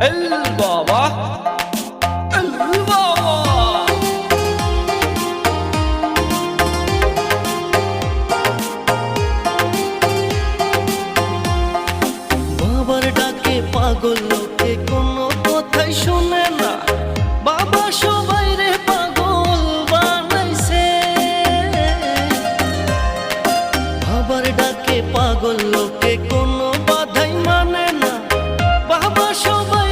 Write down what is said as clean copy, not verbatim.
এল বাবা, এল বাবা। বাবার ডাকে পাগল লোকে কোনো কথাই শুনে না, বাবা সবাই রে পাগল বানাইছে। বাবার ডাকে পাগল লোকে কোনো বাধাই মানে না, বাবা সবাই